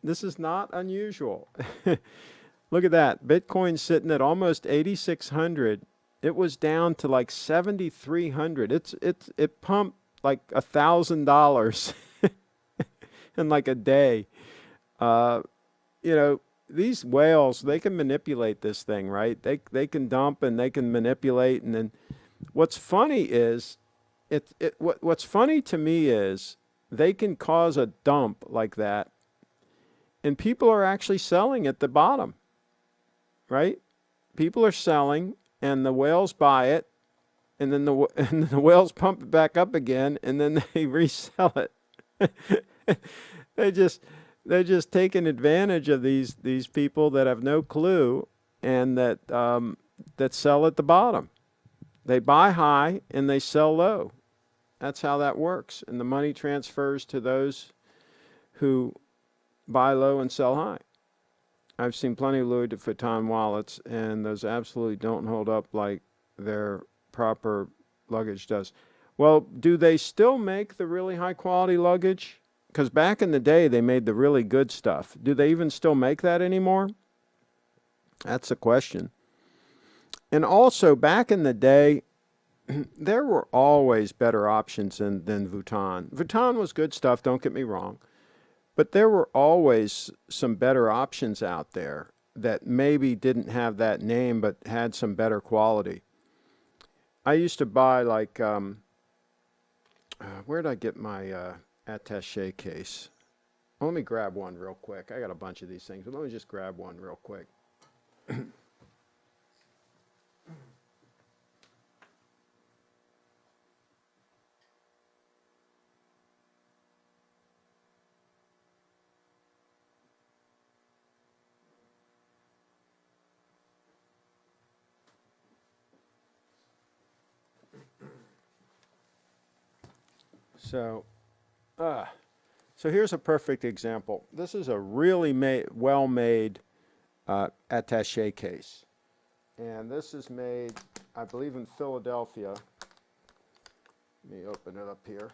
unusual. Look at that. Bitcoin's sitting at almost 8,600. It was down to like 7,300. It pumped like $1,000 in like a day. These whales, they can manipulate this thing, right? They can dump and they can manipulate, and then what's funny is, what's funny to me is they can cause a dump like that, and people are actually selling at the bottom, right? People are selling, and the whales buy it, and then the whales pump it back up again, and then they resell it. They're just taking advantage of these people that have no clue, and that sell at the bottom. They buy high and they sell low. That's how that works. And the money transfers to those who buy low and sell high. I've seen plenty of Louis Vuitton wallets, and those absolutely don't hold up like their proper luggage does. Well, do they still make the really high quality luggage? Because back in the day, they made the really good stuff. Do they even still make that anymore? That's the question. And also, back in the day, there were always better options than Vuitton. Vuitton was good stuff, don't get me wrong. But there were always some better options out there that maybe didn't have that name but had some better quality. I used to buy like, where did I get my attaché case? Let me grab one real quick. I got a bunch of these things, but let me just grab one real quick. So, so here's a perfect example. This is a really well-made attaché case. And this is made, I believe, in Philadelphia. Let me open it up here.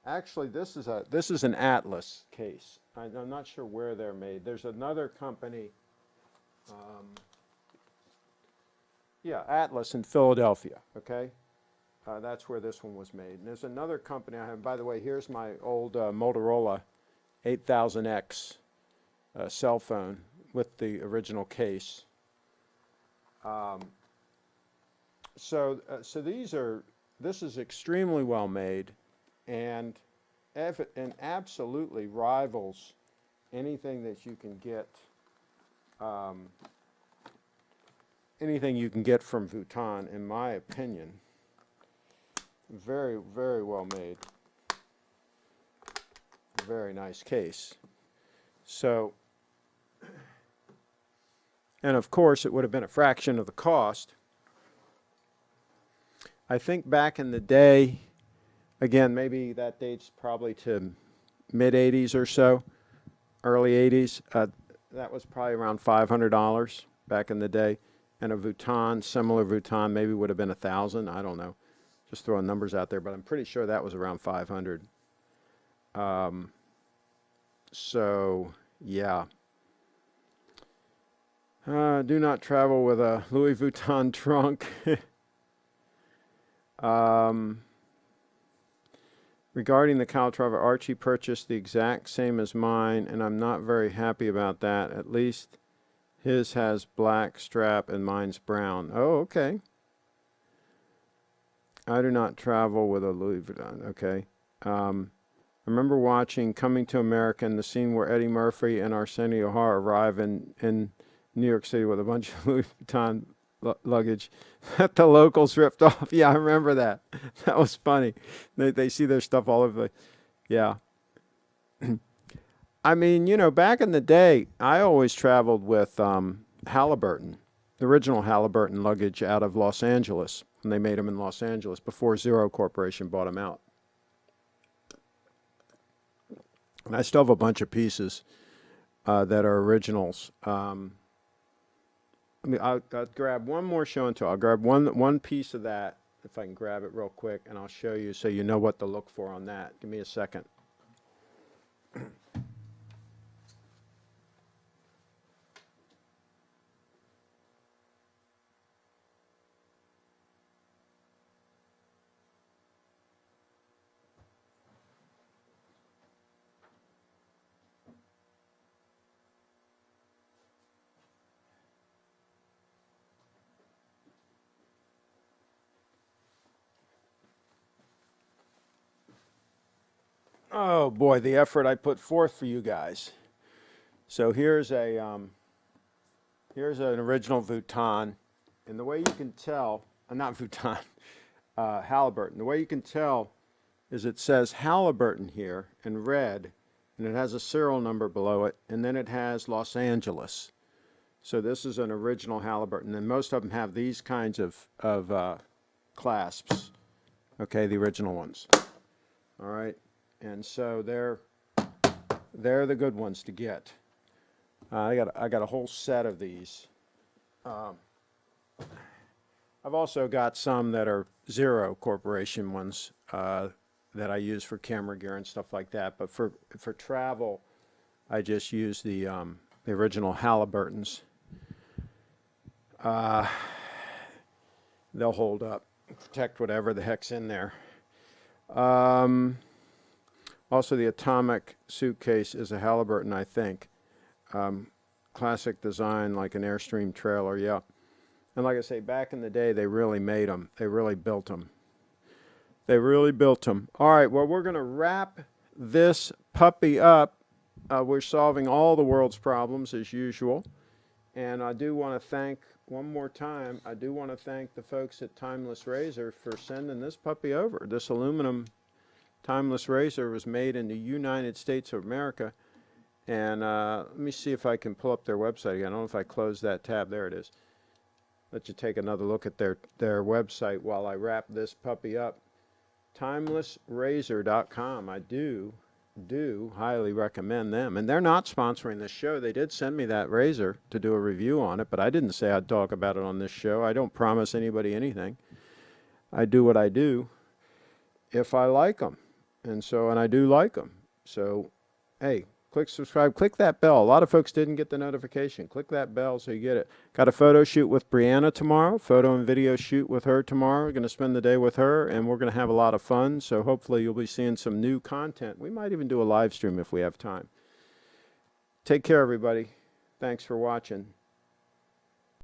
Actually, this is an Atlas case. I'm not sure where they're made. There's another company, yeah, Atlas in Philadelphia. Okay, that's where this one was made. And there's another company I have. By the way, here's my old Motorola 8000X cell phone with the original case. So this is extremely well made, and absolutely rivals anything that you can get. Anything you can get from Vuitton, in my opinion. Very, very well made. Very nice case. So, and of course, it would have been a fraction of the cost. I think back in the day, again, maybe that dates probably to mid-'80s or so, early '80s. That was probably around $500 back in the day. And a Vuitton, similar Vuitton, maybe would have been $1,000. I don't know. Just throwing numbers out there, but I'm pretty sure that was around 500. So, yeah. Do not travel with a Louis Vuitton trunk. Regarding the Calatrava, Archie purchased the exact same as mine, and I'm not very happy about that. At least his has black strap and mine's brown. Oh, okay. I do not travel with a Louis Vuitton. Okay. I remember watching Coming to America, and the scene where Eddie Murphy and Arsenio Hall arrive in New York City with a bunch of Louis Vuitton luggage that the locals ripped off. Yeah, I remember that. That was funny. They see their stuff all over the... Yeah. I mean, you know, back in the day, I always traveled with Halliburton, the original Halliburton luggage out of Los Angeles, when they made them in Los Angeles before Zero Corporation bought them out. And I still have a bunch of pieces that are originals. I'll grab one more show and tell. I'll grab one piece of that, if I can grab it real quick, and I'll show you so you know what to look for on that. Give me a second. Oh boy, the effort I put forth for you guys. So here's an original Vuitton, and the way you can tell, not Vuitton, Halliburton. The way you can tell is it says Halliburton here in red, and it has a serial number below it, and then it has Los Angeles. So this is an original Halliburton, and most of them have these kinds of clasps. Okay, the original ones. All right. And so they're the good ones to get. I got a whole set of these. I've also got some that are Zero Corporation ones that I use for camera gear and stuff like that. But for travel, I just use the original Halliburtons. They'll hold up, protect whatever the heck's in there. Also, the Atomic suitcase is a Halliburton, I think. Classic design, like an Airstream trailer, yeah. And like I say, back in the day, they really made them. They really built them. They really built them. All right, well, we're going to wrap this puppy up. We're solving all the world's problems, as usual. And I do want to thank, one more time, I do want to thank the folks at Timeless Razor for sending this puppy over. This aluminum Timeless Razor was made in the United States of America. And let me see if I can pull up their website again. I don't know if I closed that tab. There it is. let you take another look at their website while I wrap this puppy up. TimelessRazor.com. I do highly recommend them. And they're not sponsoring this show. They did send me that razor to do a review on it, but I didn't say I'd talk about it on this show. I don't promise anybody anything. I do what I do if I like them. And I do like them. So, hey, click subscribe. Click that bell. A lot of folks didn't get the notification. Click that bell so you get it. Got a photo shoot with Brianna tomorrow. Photo and video shoot with her tomorrow. We're going to spend the day with her, and we're going to have a lot of fun. So hopefully you'll be seeing some new content. We might even do a live stream if we have time. Take care, everybody. Thanks for watching.